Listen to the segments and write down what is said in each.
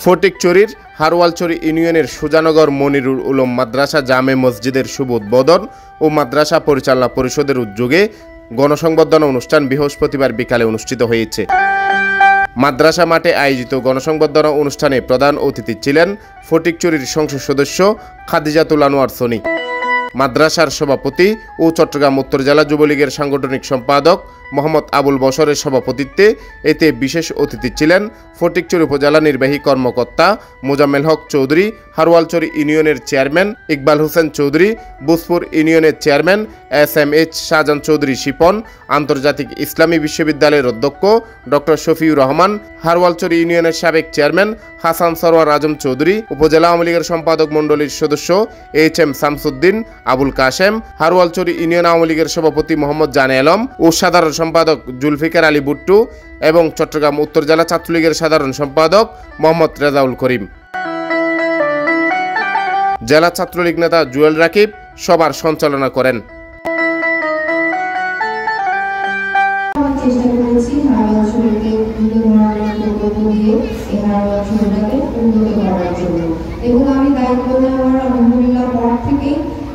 ফটিকছড়ির হারওয়ালছড়ি ইউনিয়নের সুজানগর মনিরুল উলুম মাদ্রাসা জামে মসজিদের শুভ উদ্বোধন ও মাদ্রাসা পরিচালনা পরিষদের উদ্যোগে গণসংবর্ধনা অনুষ্ঠান বৃহস্পতিবার বিকালে অনুষ্ঠিত হয়েছে। মাদ্রাসা মাঠে আয়োজিত গণসংবর্ধনা অনুষ্ঠানে প্রধান অতিথি ছিলেন ফটিকছড়ির সংসদ সদস্য খাদিজাতুল আনোয়ার সনি, মাদ্রাসার সভাপতি ও চট্টগ্রাম উত্তর জেলা যুবলীগের সাংগঠনিক সম্পাদক মোহাম্মদ আবুল বশরের সভাপতিত্বে এতে বিশেষ অতিথি ছিলেন ফটিকছড়ি উপজেলা নির্বাহী কর্মকর্তা মোজাম্মেল হক চৌধুরী, হারওয়ালছড়ি ইউনিয়নের চেয়ারম্যান ইকবাল হোসেন চৌধুরী, বুসপুর ইউনিয়নের চেয়ারম্যান SMH শাহজাহান চৌধুরী শিপন, আন্তর্জাতিক ইসলামী বিশ্ববিদ্যালয়ের অধ্যক্ষ ডক্টর শফিউর রহমান, হারওয়ালছড়ি ইউনিয়নের সাবেক চেয়ারম্যান হাসান সরওয়ার আজম চৌধুরী, উপজেলা আওয়ামী লীগের সম্পাদক মণ্ডলীর সদস্য HM শামসুদ্দিন, আবুল কাশেম, হারওয়ালছড়ি ইউনিয়ন আওয়ামী লীগের সভাপতি মোহাম্মদ জানে আলম ও সাধারণ সম্পাদক জুলফিকার আলী বুট্টু এবং চট্টগ্রাম উত্তর জেলা ছাত্রলীগের সাধারণ সম্পাদক মোহাম্মদ রেজাউল করিম। জেলা ছাত্রলীগ নেতা জুয়েল রাকিব সভার সঞ্চালনা করেন। চেষ্টা করেছি হারওয়ালছড়িকে বিভিন্ন ধরনের প্রকল্প দিয়ে এই হারওয়ালছড়িটাকে উন্নত করার জন্য, এবং আমি দায়িত্ব নেওয়ার আলহামদুলিল্লাহ পর থেকে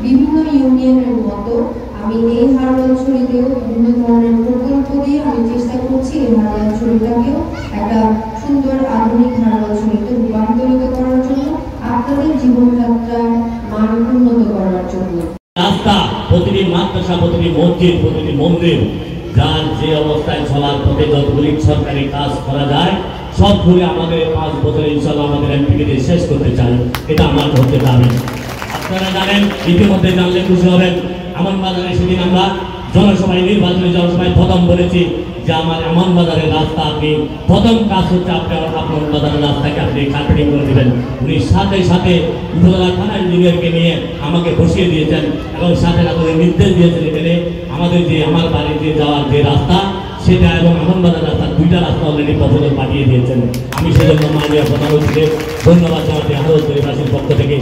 বিভিন্ন ইউনিয়নের মতো আমি এই হারওয়ালছড়িতেও বিভিন্ন ধরনের প্রকল্প দিয়ে আমি চেষ্টা করছি এই হারওয়ালছড়িটাকেও একটা সুন্দর আধুনিক হারওয়ালছড়িতে রূপান্তরিত করার জন্য, আপনাদের জীবনযাত্রার মান উন্নত করার জন্য। রাস্তা, প্রতিটি মাদ্রাসা, প্রতিটি মসজিদ, প্রতিটি মন্দির যার যে অবস্থায় চলার পথে যতগুলি সরকারি কাজ করা যায় সবগুলি আমাদের 5 বছরে ইনশাআল্লাহ আমাদের এমপিকে দিয়ে শেষ করতে চাই। এটা আমার করতে যাবে। আপনারা জানেন, ইতিমধ্যে জানলে খুশি হবেন, আমার বাজারে সেদিন আমরা জনসভায় নির্বাচনী জনসভায় প্রথম বলেছি যে আমার এমন বাজারের রাস্তা আপনি প্রথম কাজ হচ্ছে আপনার বাজারের রাস্তাকে আপনি কার্পেটিং করে দেবেন। উনি সাথে সাথে উপজেলা থানা ইঞ্জিনিয়ারকে নিয়ে আমাকে বসিয়ে দিয়েছেন এবং সাথে সাথে নির্দেশ দিয়েছেন এখানে আমাদের যে আমার বাড়িতে যাওয়ার যে রাস্তা সেটা এবং এমন বাজার রাস্তা 2টা রাস্তা অলরেডি প্রপোজাল পাঠিয়ে দিয়েছেন। আমি সেজন্য মাননীয় প্রধানমন্ত্রীকে ধন্যবাদ জানাতে হারওয়ালছড়িবাসীর পক্ষ থেকে।